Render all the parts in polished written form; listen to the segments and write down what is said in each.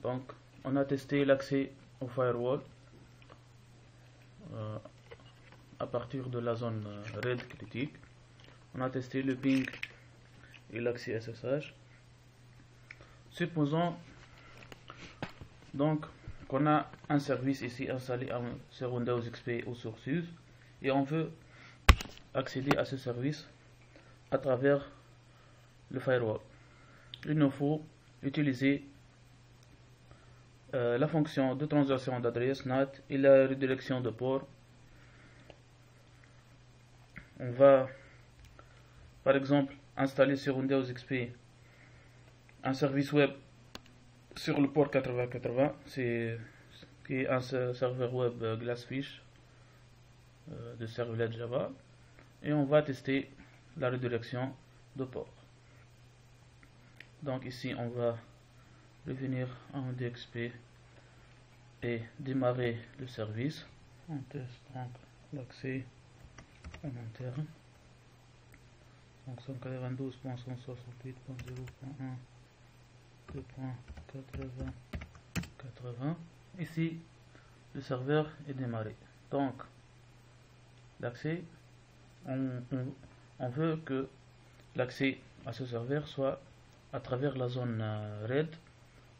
Donc, on a testé l'accès au firewall à partir de la zone RAID critique. On a testé le ping et l'accès SSH. Supposons donc qu'on a un service ici installé sur Windows XP ou sur SUSE et on veut accéder à ce service à travers le firewall. Il nous faut utiliser la fonction de translation d'adresse NAT et la redirection de port. On va par exemple installer sur Windows XP un service web sur le port 8080, qui est un serveur web Glassfish de servlet Java, et on va tester la redirection de port. Donc ici on va revenir en Windows XP et démarrer le service. On teste donc l'accès en interne. Donc 192.168.0.1 2.80. Ici le serveur est démarré. Donc l'accès, on veut que l'accès à ce serveur soit à travers la zone RAID.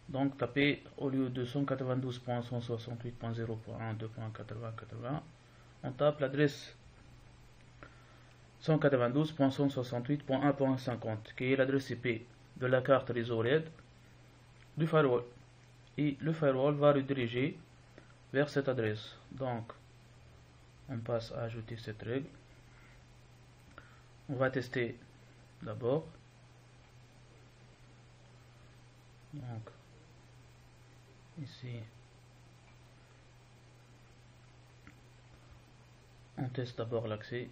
Donc tapez, au lieu de 192.168.0.1 2.80, on tape l'adresse 192.168.1.50 qui est l'adresse IP de la carte réseau RAID du firewall, et le firewall va rediriger vers cette adresse. Donc on passe à ajouter cette règle. On va tester d'abord. Donc ici on teste d'abord l'accès.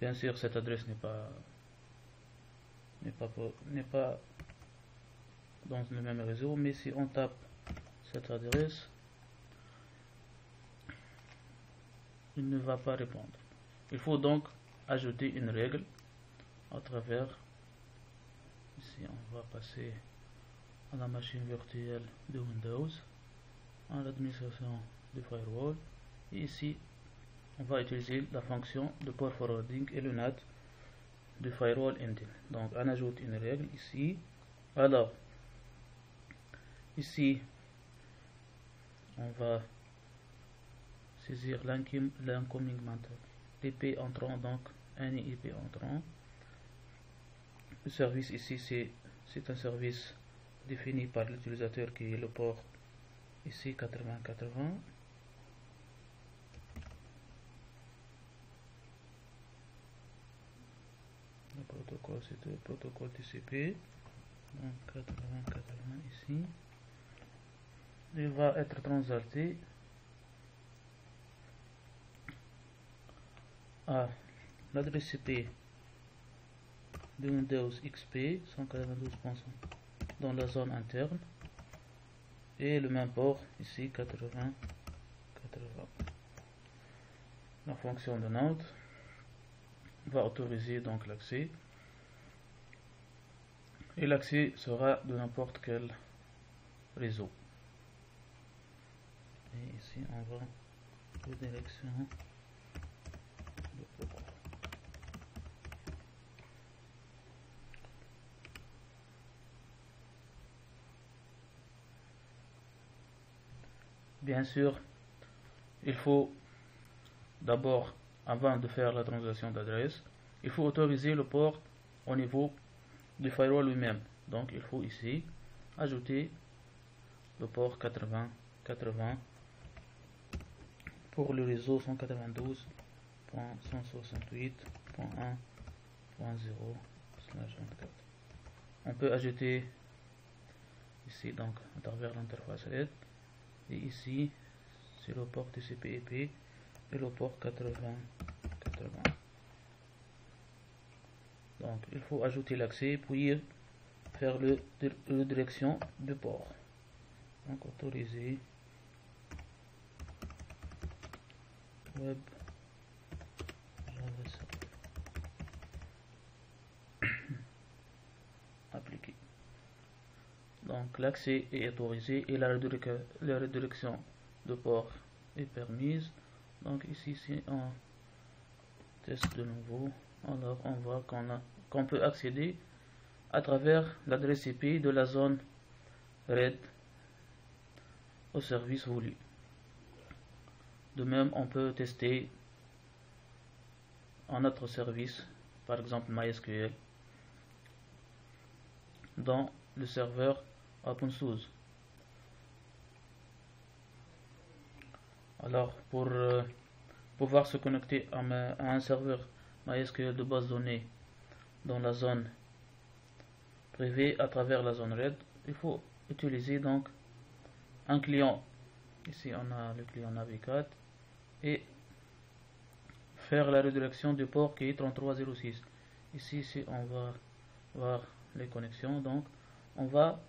Bien sûr, cette adresse n'est pas dans le même réseau, mais si on tape cette adresse, il ne va pas répondre. Il faut donc ajouter une règle à travers. Ici, on va passer à la machine virtuelle de Windows, à l'administration du firewall, et ici on va utiliser la fonction de port forwarding et le NAT du firewall engine. Donc on ajoute une règle ici. Alors ici on va saisir l'incoming method, l'IP entrant, donc un IP entrant. Le service ici c'est un service défini par l'utilisateur qui est le port ici 8080. Le protocole c'est le protocole TCP, donc 8080 ici. Il va être transalté à l'adresse IP de Windows XP 192.1 dans la zone interne et le même port ici 8080. La fonction de NAT va autoriser donc l'accès, et l'accès sera de n'importe quel réseau. Et ici on va redirection de port. Bien sûr, il faut d'abord, avant de faire la translation d'adresse, il faut autoriser le port au niveau du firewall lui-même. Donc il faut ici ajouter le port 8080 pour le réseau 192.168.1.0/24. On peut ajouter ici donc à travers l'interface RAID, et ici c'est le port TCP/IP et le port 8080. Donc il faut ajouter l'accès puis faire le redirection du port. Donc autoriser web JavaScript. Donc l'accès est autorisé et la redirection de port est permise. Donc ici, si on teste de nouveau, alors on voit qu'on peut accéder à travers l'adresse IP de la zone RAID au service voulu. De même, on peut tester un autre service, par exemple MySQL, dans le serveur OpenSUSE. Alors, pour pouvoir se connecter à un serveur MySQL de base de données dans la zone privée à travers la zone RAID, il faut utiliser donc un client. Ici, on a le client Navigat et faire la redirection du port qui est 3306. Ici, si on va voir les connexions, donc on va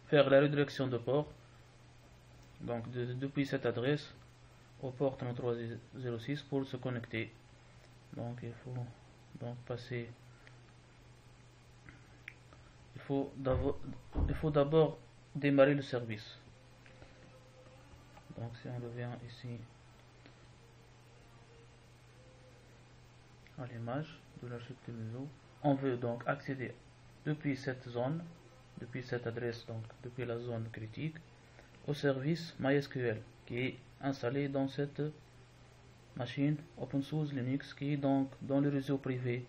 faire la redirection de port donc depuis cette adresse au port 3306 pour se connecter. Donc il faut donc passer, il faut d'abord démarrer le service. Donc si on revient ici à l'image de l'architecture réseau, on veut donc accéder depuis cette zone, depuis cette adresse, donc depuis la zone critique, au service MySQL qui est installé dans cette machine OpenSUSE Linux qui est donc dans le réseau privé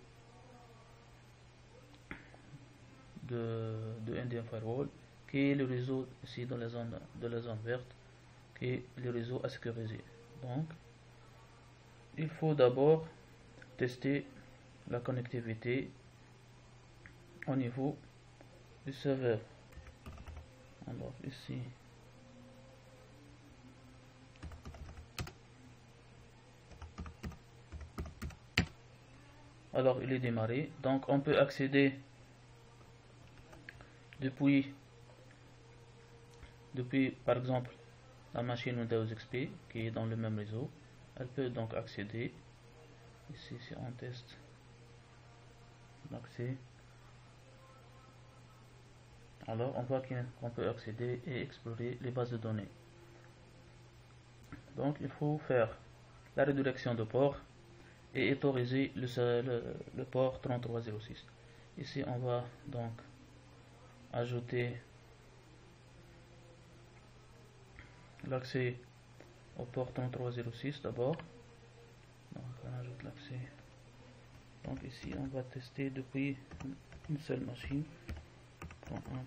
de Indian Firewall, qui est le réseau ici dans la zone verte, qui est le réseau à sécuriser. Donc il faut d'abord tester la connectivité au niveau du serveur. Alors ici alors il est démarré, donc on peut accéder depuis par exemple la machine Windows XP qui est dans le même réseau. Elle peut donc accéder ici. Si on teste l'accès, alors on voit qu'on peut accéder et explorer les bases de données. Donc il faut faire la redirection de port et autoriser le port 3306. Ici on va donc ajouter l'accès au port 3306 d'abord. Donc on ajoute l'accès. Donc ici on va tester depuis une seule machine. Prends un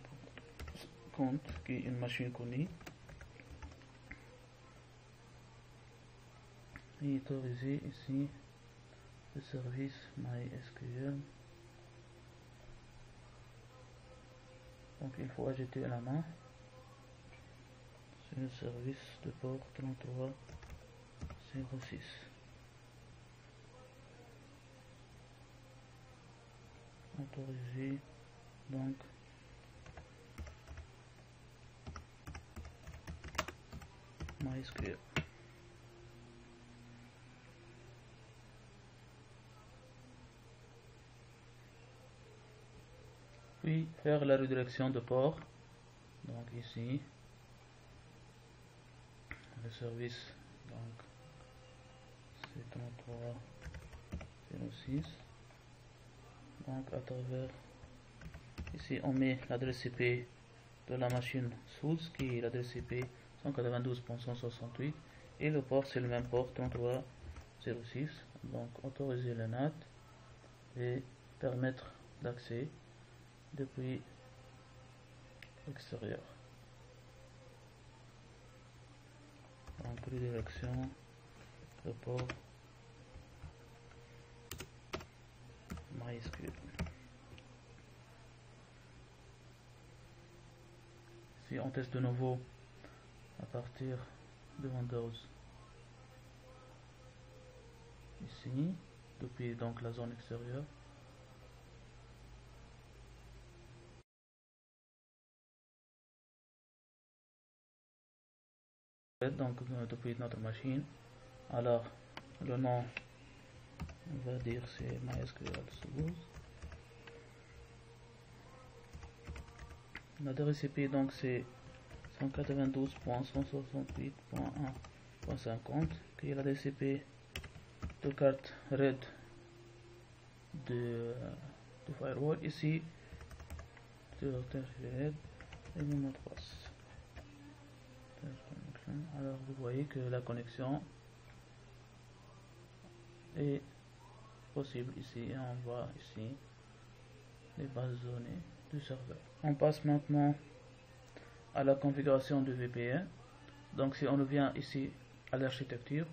compte qui est une machine connue. Et autoriser ici le service MySQL. Donc il faut ajouter la main sur le service de port 3306. Autoriser donc MySQL. Puis faire la redirection de port. Donc ici le service, donc c'est 3306. Donc à travers ici on met l'adresse IP de la machine SUSE qui est l'adresse IP 192.168 et le port c'est le même port 3306. Donc autoriser le NAT et permettre l'accès depuis l'extérieur. Donc redirection de port MySQL. Si on teste de nouveau à partir de Windows ici, depuis donc la zone extérieure, donc depuis notre machine, alors le nom on va dire c'est MySQL SUSE. L'adresse IP donc c'est 192.168.1.50 qui est l'adresse IP de carte RAID de firewall. Ici sur RAID et le mot de passe. Alors vous voyez que la connexion est possible ici et on voit ici les bases de données du serveur. On passe maintenant à la configuration du VPN. Donc si on revient ici à l'architecture,